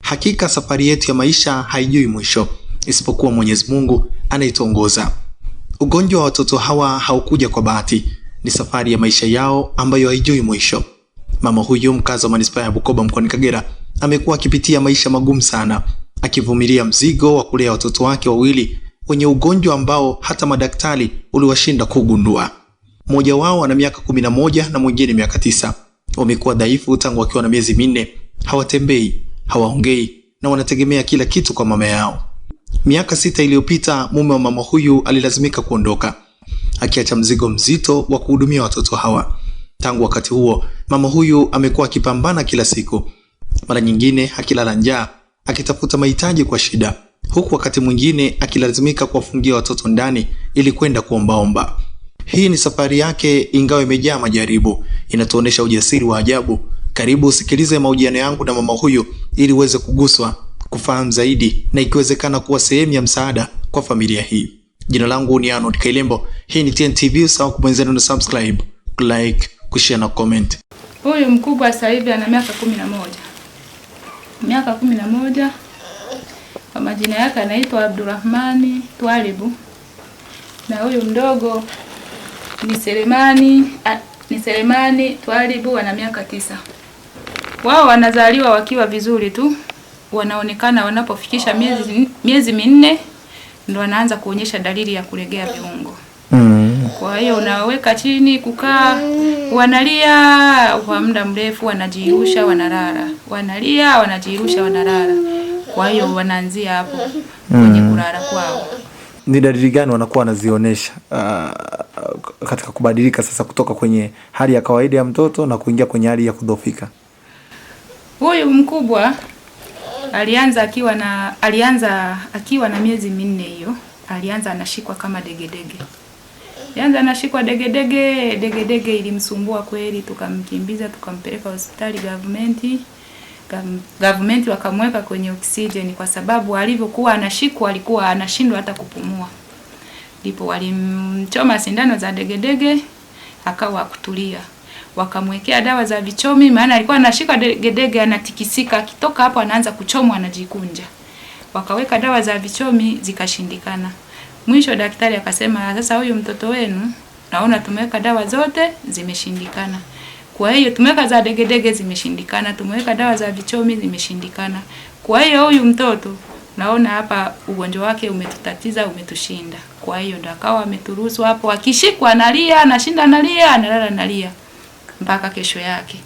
Hakika safari yetu ya maisha haijui mwisho, isipokuwa Mwenyezi Mungu anayetuongoza. Ugonjwa wa watoto hawa haukuja kwa bahati, ni safari ya maisha yao ambayo haijui mwisho. Mama huyu mkazi wa manispaa ya Bukoba mkoani Kagera amekuwa akipitia maisha magumu sana, akivumilia mzigo wa kulea watoto wake wawili wenye ugonjwa ambao hata madaktari uliwashinda kugundua. Mmoja wao ana miaka 11 na mwingine miaka 9. Wamekuwa dhaifu tangu wakiwa na miezi 4, hawatembei, hawaongei na wanategemea kila kitu kwa mama yao. Miaka 6 iliyopita mume wa mama huyu alilazimika kuondoka, akiacha mzigo mzito wa kuhudumia watoto hawa. Tangu wakati huo mama huyu amekuwa akipambana kila siku, mara nyingine akilala njaa, akitafuta mahitaji kwa shida, huku wakati mwingine akilazimika kuwafungia watoto ndani ili kwenda kuombaomba. Hii ni safari yake, ingawa imejaa majaribu, inatuonesha ujasiri wa ajabu. Karibu usikilize mahojiano yangu na mama huyu ili uweze kuguswa, kufahamu zaidi na ikiwezekana kuwa sehemu ya msaada kwa familia hii. Jina langu ni Arnold Kailembo. Hii ni TNTV, usahau kubonyeza neno subscribe, like, kushare na comment. Huyu mkubwa sasa hivi ana miaka 11. Miaka 11. Kwa majina yake anaitwa Abdurrahmani Twalibu. Na huyu mdogo ni Selemani Twalibu, ana miaka 9. Wao wanazaliwa wakiwa vizuri tu. Wanaonekana wanapofikisha miezi 4 ndio wanaanza kuonyesha dalili ya kulegea viungo. Kwa hiyo unaweka chini kukaa, wanalia kwa muda mrefu, wanajirusha, wanalala. Wanalia, wanajirusha, wanalala. Kwa hiyo wanaanzia hapo kwenye kulala kwao. Ni dalili gani wanakuwa wanazionesha katika kubadilika sasa kutoka kwenye hali ya kawaida ya mtoto na kuingia kwenye hali ya kudhoofika? Huyu mkubwa alianza akiwa na miezi 4 hiyo. Alianza anashikwa kama degedege. Anashikwa degedege ilimsumbua kweli, tukamkimbiza tukampeleka hospitali government wakamweka kwenye oxygen kwa sababu alivyokuwa anashikwa alikuwa anashindwa hata kupumua. Ndipo walimchoma sindano za degedege akawa kutulia. Wakamwekea dawa za vichomi, maana alikuwa anashika degedege anatikisika, akitoka hapo anaanza kuchomwa, anajikunja. Wakaweka dawa za vichomi zikashindikana. Mwisho daktari akasema, sasa huyu mtoto wenu naona tumeweka dawa zote zimeshindikana. Kwa hiyo tumeweka za degedege zimeshindikana, tumeweka dawa za vichomi zimeshindikana. Kwa hiyo huyu mtoto naona hapa ugonjwa wake umetutatiza, umetushinda. Kwa hiyo ndo akawa ameturuhusu hapo, akishikwa analia, anashinda analia, analala analia mpaka kesho yake.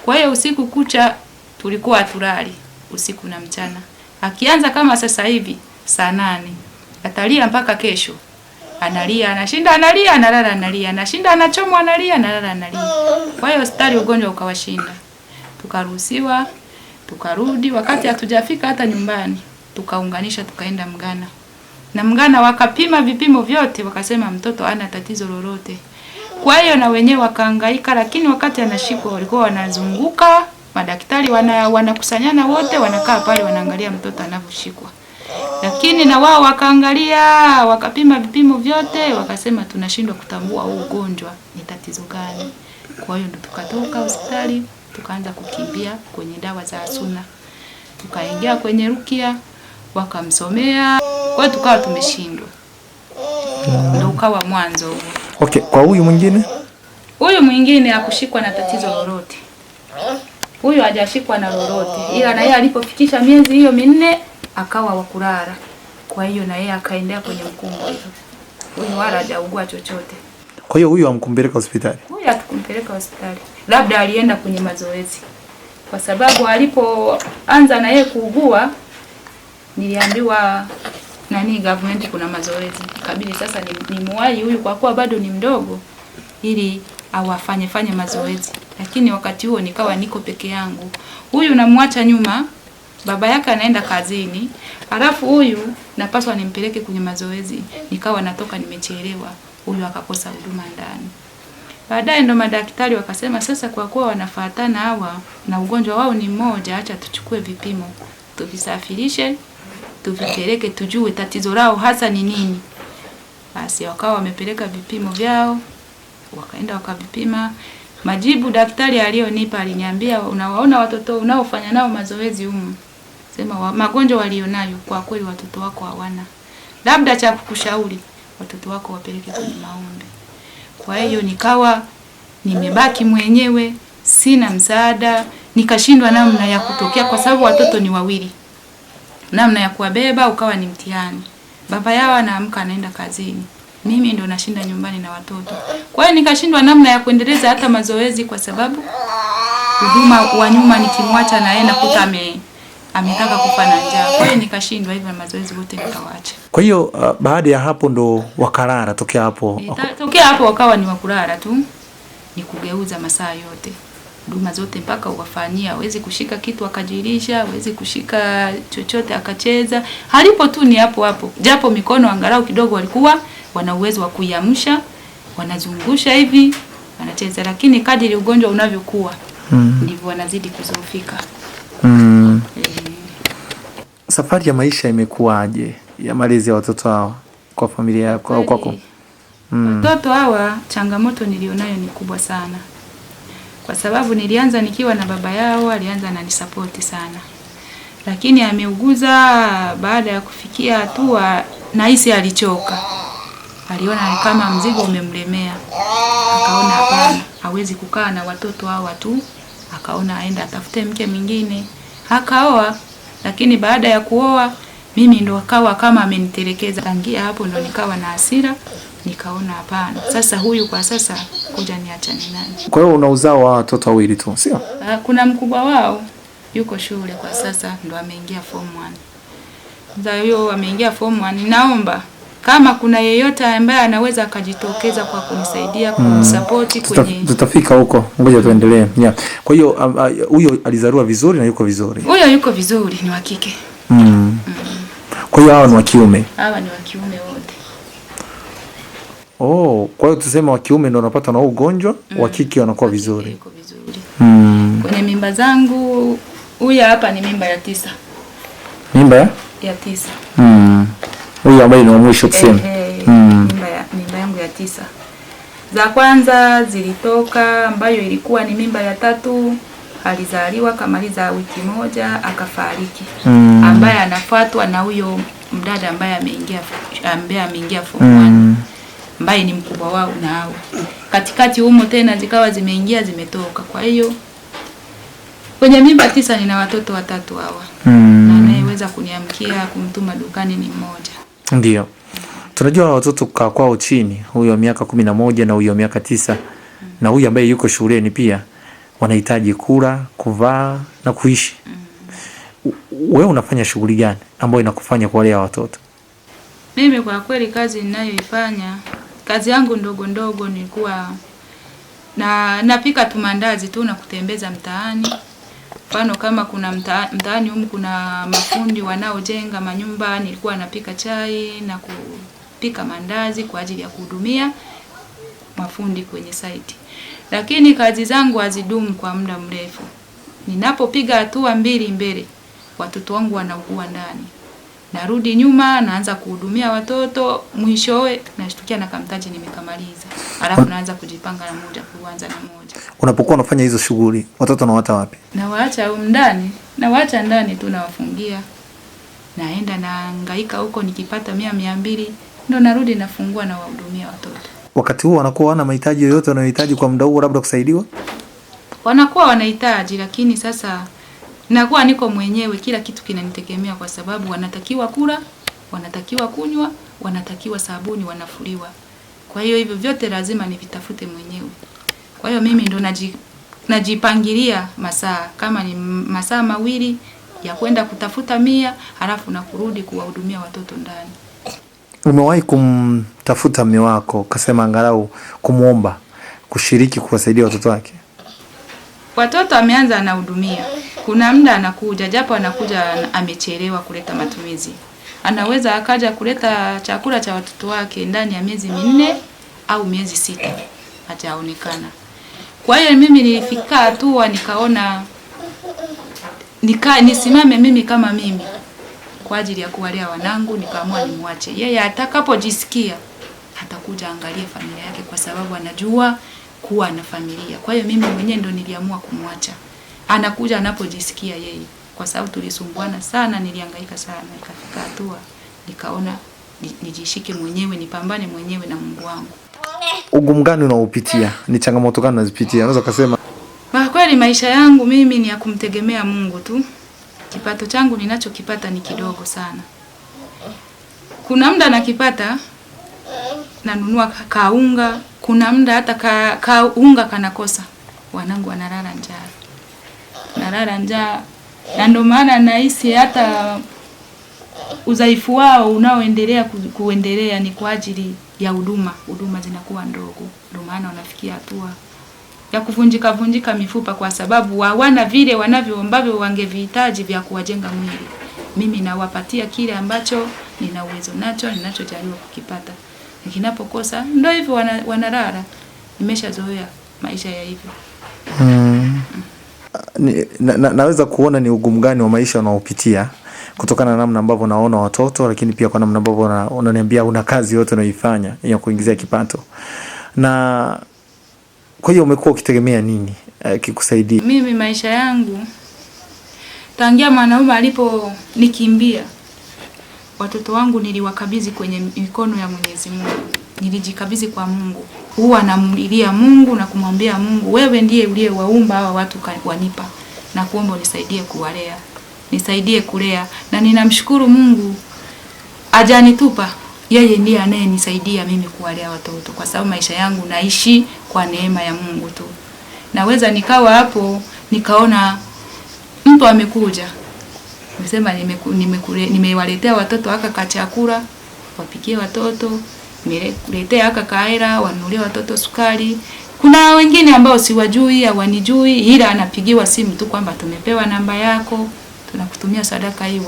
Kwa hiyo usiku kucha tulikuwa hatulali, usiku na mchana. Akianza kama sasa hivi saa 8 atalia mpaka kesho. Analia, anashinda analia, analala analia, anashinda anachomwa analia, analala analia. Kwa hiyo hospitali ugonjwa ukawashinda. Tukaruhusiwa, tukarudi. Wakati hatujafika hata nyumbani, tukaunganisha tukaenda Mgana. Na Mgana wakapima vipimo vyote, wakasema mtoto hana tatizo lolote. Kwa hiyo na wenyewe wakahangaika, lakini wakati anashikwa walikuwa wanazunguka, madaktari wanakusanyana wote, wanakaa pale wanaangalia mtoto anavyoshikwa. Lakini na wao wakaangalia, wakapima vipimo vyote, wakasema tunashindwa kutambua huu ugonjwa ni tatizo gani. Kwa hiyo ndo tukatoka hospitali, tukaanza kukimbia kwenye dawa za Asuna. Tukaingia kwenye Rukia, wakamsomea, kwa hiyo tukawa tumeshindwa. Ndio ukawa mwanzo huo. Okay, kwa huyu mwingine? Huyu mwingine hakushikwa na tatizo lolote. Huyu hajashikwa na lolote. Ila na yeye alipofikisha miezi hiyo 4 akawa wa kulala. Kwa hiyo na yeye akaendea kwenye mkumbo hiyo. Huyu wala hajaugua chochote. Kwa hiyo huyu hamkumpeleka hospitali? Huyu hatukumpeleka hospitali. Labda alienda kwenye mazoezi. Kwa sababu alipoanza na yeye kuugua niliambiwa government kuna mazoezi. Kabili sasa ni muwai huyu kwa kuwa bado ni mdogo ili fanye mazoezi. Lakini wakati huo nikawa niko peke yangu. Huyu namwacha nyuma, baba yake anaenda kazini. Halafu huyu napaswa nimpeleke kwenye mazoezi. Nikawa natoka nimechelewa. Huyu akakosa huduma ndani. Baadaye ndo madaktari wakasema sasa kwa kuwa wanafuatana hawa na ugonjwa wao ni mmoja, acha tuchukue vipimo. Tuvisafirishe, tuvipeleke tujue tatizo lao hasa ni nini. Basi wakawa wamepeleka vipimo vyao, wakaenda wakavipima. Majibu daktari alionipa aliniambia, unawaona watoto unaofanya nao mazoezi humu sema magonjwa walionayo kwa kweli watoto wako hawana, labda cha kukushauri watoto wako wapeleke kwenye maombi. Kwa hiyo nikawa nimebaki mwenyewe, sina msaada, nikashindwa namna ya kutokea kwa sababu watoto ni wawili. Namna ya kuwabeba ukawa ni mtihani. Baba yao anaamka anaenda kazini, mimi ndo nashinda nyumbani na watoto. Kwa hiyo nikashindwa namna ya kuendeleza hata mazoezi kwa sababu huduma wa nyuma nikimwacha naenda kuta ametaka kufa na njaa. Kwa hiyo nikashindwa, hivyo mazoezi yote nikawaacha. Kwa hiyo baada ya hapo ndo wakalala. Tokea hapo wakawa ni wakulala tu, ni kugeuza masaa yote, huduma zote mpaka uwafanyia. Hawezi kushika kitu akajilisha, hawezi kushika chochote akacheza, halipo tu ni hapo hapo. Japo mikono angalau kidogo walikuwa wana uwezo wa kuiamsha, wanazungusha hivi wanacheza, lakini kadiri ugonjwa unavyokuwa ndivyo wanazidi kuzofika. Safari ya maisha imekuwaje ya malezi ya watoto hawa kwa familia yako au kwako? Watoto hawa changamoto nilionayo ni kubwa sana, kwa sababu nilianza nikiwa na baba yao, alianza ananisapoti sana, lakini ameuguza. Baada ya kufikia hatua nahisi alichoka, aliona kama mzigo umemlemea, akaona hapana, hawezi kukaa na watoto hawa tu, akaona aenda atafute mke mwingine, akaoa. Lakini baada ya kuoa mimi ndo akawa kama amenitelekeza. Tangia hapo ndo nikawa na hasira, nikaona hapana, sasa huyu kwa sasa kuja niachane naye. Kwa hiyo una uzao wa watoto wawili tu, sio? Kuna mkubwa wao yuko shule kwa sasa, ndo ameingia form 1. Sasa hiyo ameingia form 1, naomba kama kuna yeyote ambaye anaweza akajitokeza kwa kunisaidia kumsupport kwenye, tutafika huko, ngoja tuendelee. Yeah. Kwa hiyo huyo alizaliwa vizuri na yuko vizuri. Huyo yuko vizuri, ni wa kike. Kwa hiyo hawa ni wa kiume. Hawa ni wa kiume wote. Oh, kwa hiyo tuseme wa kiume ndio wanapata na ugonjwa, wa kike wanakuwa vizuri. Yuko vizuri. Kwenye mimba zangu huyu hapa ni mimba ya 9. Mimba ya 9. Huyu ambaye ni wa mwisho tuseme. Mimba yangu ya 9. Za kwanza zilitoka ambayo ilikuwa ni mimba ya 3, alizaliwa kamaliza wiki moja akafariki. Ambaye anafuatwa na huyo mdada ambaye ameingia form 1. Ambaye ni mkubwa wao na hao. Katikati humo tena zikawa zimeingia zimetoka. Kwa hiyo kwenye mimba 9 nina watoto 3 hawa. Na anayeweza kuniamkia kumtuma dukani ni mmoja. Ndio. Tunajua watoto kukaa kwao chini, huyo miaka 11 na huyo miaka 9 na huyo ambaye yuko shuleni pia wanahitaji kula, kuvaa na kuishi. Wewe unafanya shughuli gani ambayo inakufanya kuwalea watoto? Mimi kwa kweli kazi ninayoifanya, kazi yangu ndogo ndogo, nilikuwa napika tu mandazi tu na kutembeza mtaani. Mfano kama kuna mtaani humu kuna mafundi wanaojenga manyumba, nilikuwa napika chai na kupika mandazi kwa ajili ya kuhudumia mafundi kwenye site. Lakini kazi zangu hazidumu kwa muda mrefu. Ninapopiga hatua 2 mbele, watoto wangu wanaugua ndani. Narudi nyuma, naanza kuhudumia watoto, mwishowe nashtukia na kamtaji nimekamaliza. Alafu naanza kujipanga na moja kuanza na moja. Unapokuwa unafanya hizo shughuli, watoto unawaacha wapi? Nawaacha huko ndani. Nawaacha ndani tu nawafungia. Naenda nahangaika huko, nikipata 100 200 ndo narudi nafungua na wahudumia watoto. Wakati huo wanakuwa wana mahitaji yoyote wanayohitaji kwa muda huo labda kusaidiwa? Wanakuwa wanahitaji, lakini sasa nakuwa niko mwenyewe, kila kitu kinanitegemea kwa sababu wanatakiwa kula, wanatakiwa kunywa, wanatakiwa sabuni, wanafuliwa. Kwa hiyo hivyo vyote lazima nivitafute mwenyewe. Kwa hiyo mimi ndo najipangilia masaa, kama ni masaa 2 ya kwenda kutafuta 100 halafu na kurudi kuwahudumia watoto ndani. Umewahi kumtafuta mume wako kasema angalau kumuomba kushiriki kuwasaidia watoto wake? Watoto ameanza anahudumia. Kuna muda anakuja, japo anakuja amechelewa kuleta matumizi. Anaweza akaja kuleta chakula cha watoto wake ndani ya miezi 4 au miezi 6 hajaonekana. Kwa hiyo mimi nilifika hatua nikaona nisimame mimi kama mimi kwa ajili ya kuwalea wanangu, nikaamua nimwache. Yeye atakapojisikia atakuja angalie familia yake kwa sababu anajua kuwa na familia. Kwa hiyo mimi mwenyewe ndo niliamua kumwacha. Anakuja anapojisikia yeye. kwa sababu tulisumbuana sana, nilihangaika sana, ikafika hatua nikaona nijishike mwenyewe, nipambane mwenyewe na Mungu wangu. Ugumu gani unaopitia? Ni changamoto gani unazipitia? Unaweza kusema? Kwa kweli maisha yangu mimi ni ya kumtegemea Mungu tu. Kipato changu ninachokipata ni kidogo sana. Kuna muda nakipata nanunua kaunga, kuna muda hata kaunga kanakosa. Wanangu wanalala njaa. Nalala njaa. Na ndio maana nahisi hata udhaifu wao unaoendelea kuendelea ni kwa ajili ya huduma zinakuwa ndogo. Ndio maana wanafikia hatua ya kuvunjika mifupa, kwa sababu hawana vile ambavyo wangevihitaji vya kuwajenga mwili. Mimi nawapatia kile ambacho nina uwezo nacho, ninachojaliwa kukipata. Nikinapokosa ndio hivyo wanalala. Nimeshazoea maisha ya hivyo. Naweza kuona ni ugumu gani wa maisha unaopitia kutokana na namna ambavyo naona watoto, lakini pia kwa namna ambavyo unaniambia una kazi yote unayoifanya ya kuingizia kipato. Na kwa hiyo umekuwa ukitegemea nini kikusaidia? Mimi maisha yangu tangia mwanaume aliponikimbia, watoto wangu niliwakabidhi kwenye mikono ya Mwenyezi Mungu. Nilijikabidhi kwa Mungu. Huwa namlilia Mungu na kumwambia Mungu, wewe ndiye uliyewaumba hawa watu wanipa, na kuomba unisaidie kuwalea. Nisaidie kulea, na ninamshukuru Mungu hajanitupa. Yeye ndiye anayenisaidia mimi kuwalea watoto, kwa sababu maisha yangu naishi kwa neema ya Mungu tu. Naweza nikawa hapo nikaona mtu amekuja, nimesema nimewaletea watoto haka chakula, wapikie watoto, nimeletea haka kaera, wanunulie watoto sukari. Kuna wengine ambao siwajui au wanijui, ila anapigiwa simu tu kwamba tumepewa namba yako, tunakutumia sadaka hii,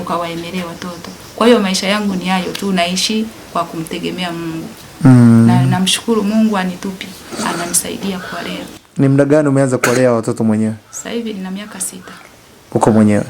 ukawaemelee watoto. Kwa hiyo maisha yangu ni hayo tu, naishi kwa kumtegemea Mungu. Na namshukuru Mungu anitupi, ananisaidia kuwalea. Ni muda gani umeanza kuwalea watoto mwenyewe? Sasa hivi nina miaka 6. Uko mwenyewe?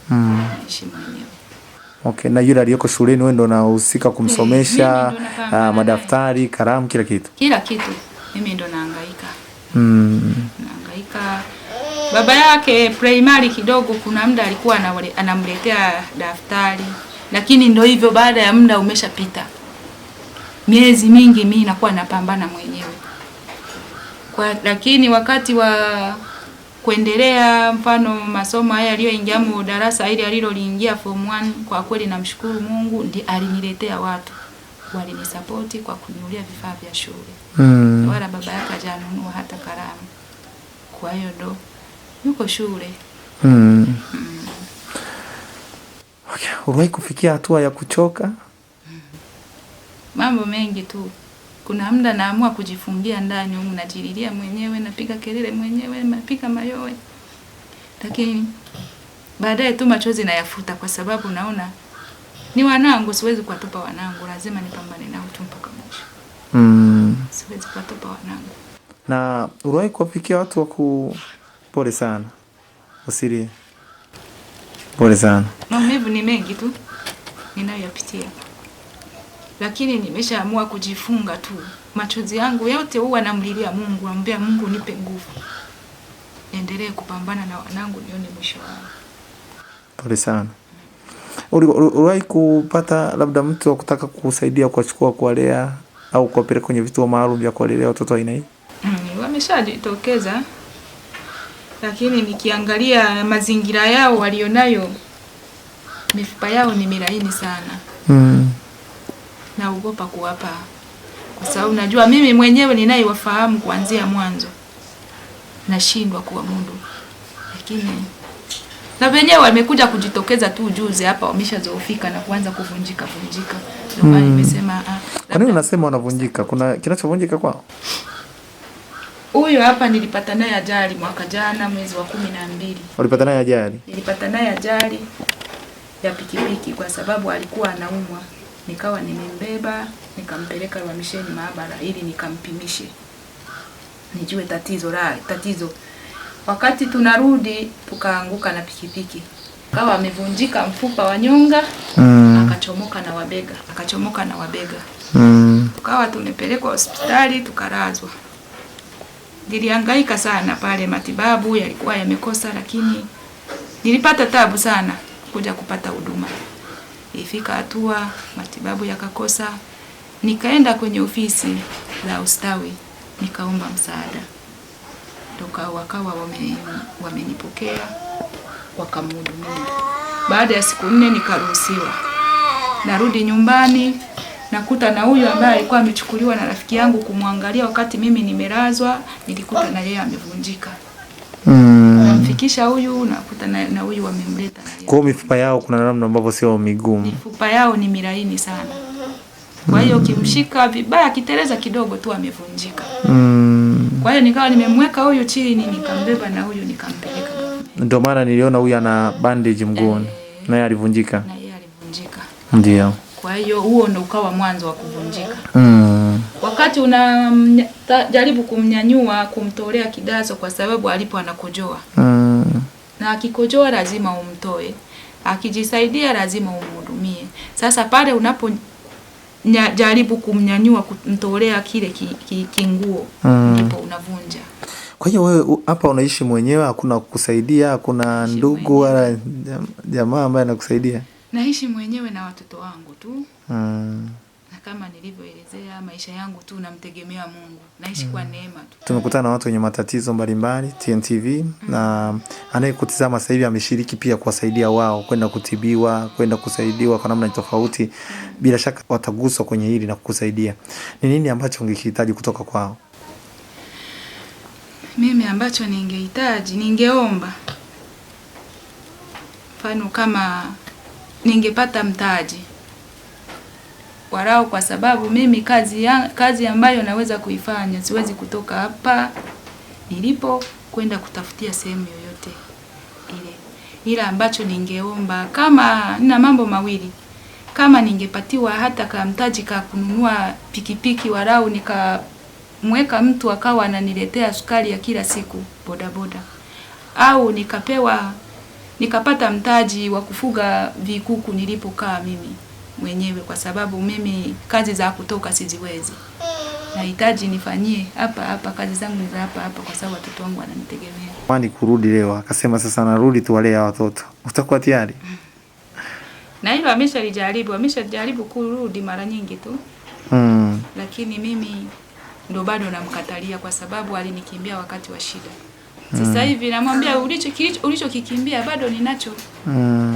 Naishi mwenyewe. Okay, na yule aliyoko shuleni wewe ndo unahusika kumsomesha, madaftari, kalamu, kila kitu? Kila kitu. Mimi ndo nahangaika. Nahangaika. Baba yake primary kidogo, kuna muda alikuwa anamletea daftari, lakini ndio hivyo, baada ya muda umeshapita. Miezi mingi mimi nakuwa napambana mwenyewe. Lakini wakati wa kuendelea, mfano masomo haya aliyoingia darasa ile aliloliingia form 1, kwa kweli namshukuru Mungu, ndiye aliniletea watu walinisupport kwa kuninunulia vifaa vya shule. Wala baba yake hajanunua hata kalamu. Kwa hiyo ndo yuko shule. Okay, uliwahi kufikia hatua ya kuchoka? Mambo mengi tu. Kuna muda naamua kujifungia ndani huko, najililia mwenyewe, napiga kelele mwenyewe, napiga mayowe. Lakini baadaye tu machozi nayafuta, kwa sababu naona ni wanangu, siwezi kuwatupa wanangu, lazima nipambane nao tu mpaka mwisho. Siwezi kuwatupa wanangu. Na uliwahi kufikia watu wa pole sana. Usilie. Pole sana. Maumivu ni mengi tu ninayoyapitia. Lakini nimeshaamua kujifunga tu. Machozi yangu yote huwa namlilia Mungu, namwambia Mungu nipe nguvu. Endelee kupambana na wanangu nione mwisho wao. Pole sana. Uliwahi kupata labda mtu wa kutaka kukusaidia kuwachukua kuwalea au kuwapeleka kwenye vituo maalum vya kuwalea watoto aina hii? Wameshajitokeza. Lakini nikiangalia mazingira yao walionayo, mifupa yao ni milaini sana. Naogopa kuwapa, kwa sababu najua mimi mwenyewe ninayewafahamu kuanzia mwanzo nashindwa kuwamudu. Lakini na wenyewe wamekuja kujitokeza tu juzi hapa, wameshazoofika na kuanza kuvunjika. Ndio maana nimesema Kwa nini unasema wanavunjika? Kuna kinachovunjika kwao? Huyu hapa nilipata naye ajali mwaka jana mwezi wa 12. Ulipata naye ajali? Nilipata naye ajali ya pikipiki, kwa sababu alikuwa anaumwa. Nikawa nimembeba, nikampeleka uhamisheni maabara ili nikampimishe, nijue tatizo. Wakati tunarudi tukaanguka na pikipiki. Kawa amevunjika mfupa wa nyonga, akachomoka na wabega. Tukawa tumepelekwa hospitali, tukalazwa. Nilihangaika sana pale, matibabu yalikuwa yamekosa, lakini Nilipata tabu sana kuja kupata huduma. Ifika hatua matibabu yakakosa. Nikaenda kwenye ofisi za ustawi, nikaomba msaada. Wakawa wamenipokea, wakamhudumia. Baada ya siku 4 nikaruhusiwa. Narudi nyumbani, nakuta na huyu ambaye alikuwa amechukuliwa na rafiki yangu kumwangalia wakati mimi nimelazwa, nilikuta na yeye amevunjika. Namfikisha huyu, nakuta na huyu wamemleta. Kwa hiyo mifupa yao kuna namna ambavyo sio migumu. Mifupa yao ni milaini sana. Kwa hiyo kimshika vibaya kiteleza kidogo tu amevunjika. Kwa hiyo nikawa nimemweka huyu chini, nikambeba na huyu nikampeleka. Ndio maana niliona huyu ana bandage mguuni. Naye alivunjika. Ndio. Kwa hiyo huo ndo ukawa mwanzo wa kuvunjika. Wakati unajaribu kumnyanyua, kumtolea kidazo kwa sababu alipo anakojoa. Na akikojoa lazima umtoe. Akijisaidia lazima umhudumie. Sasa pale unapo jaribu kumnyanyua, kumtolea kile kinguo, ndipo unavunja. Kwa hiyo wewe hapa unaishi mwenyewe, hakuna kukusaidia, hakuna ndugu wala jamaa ambaye anakusaidia? Naishi mwenyewe na watoto wangu tu. Na kama nilivyoelezea, maisha yangu tu namtegemea Mungu. Naishi kwa neema tu. Tumekutana na watu wenye matatizo mbalimbali TNTV, na anayekutizama sasa hivi ameshiriki pia kuwasaidia wao kwenda kutibiwa, kwenda kusaidiwa kwa namna tofauti. Bila shaka wataguswa kwenye hili na kukusaidia. Ni nini ambacho ungehitaji kutoka kwao? Mimi ambacho ningehitaji, ningeomba mfano kama ningepata mtaji warao, kwa sababu mimi kazi ambayo naweza kuifanya siwezi kutoka hapa nilipo kwenda kutafutia sehemu yoyote ile. Ila ambacho ningeomba, kama nina mambo mawili, kama ningepatiwa hata kama mtaji ka kununua pikipiki warao, nikamweka mtu akawa ananiletea sukari ya kila siku bodaboda, au nikapata mtaji wa kufuga vikuku nilipokaa mimi mwenyewe, kwa sababu mimi kazi za kutoka siziwezi. Nahitaji nifanyie hapa kazi zangu za hapa kwa sababu watoto wangu wananitegemea. Kwani kurudi leo akasema sasa narudi tuwalea watoto. Utakuwa tayari? Na hilo ameshajaribu kurudi mara nyingi tu. Lakini mimi ndo bado namkatalia kwa sababu alinikimbia wakati wa shida. Sasa hivi namwambia ulichokikimbia bado ninacho.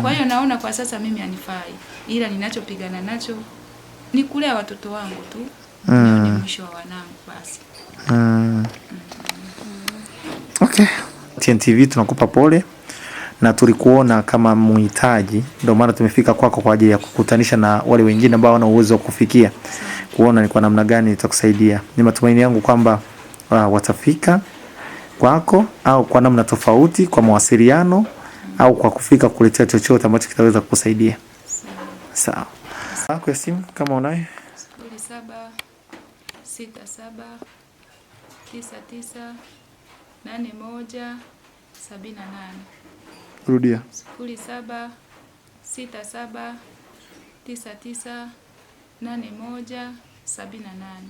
Kwa hiyo naona kwa sasa mimi anifai. Ila ninachopigana nacho ni kulea watoto wangu tu. Ni mwisho wa wanangu basi. Okay. TNTV tunakupa pole na tulikuona kama muhitaji, ndio maana tumefika kwako kwa ajili ya kukutanisha na wale wengine ambao wana uwezo wa kufikia, kuona ni kwa namna gani itakusaidia. Ni matumaini yangu kwamba watafika kwako au kwa namna tofauti, kwa mawasiliano au kwa kufika kuletea chochote ambacho kitaweza kukusaidia. Sawa. Kwa simu kama unayo 0767998178. Rudia. 0767998178.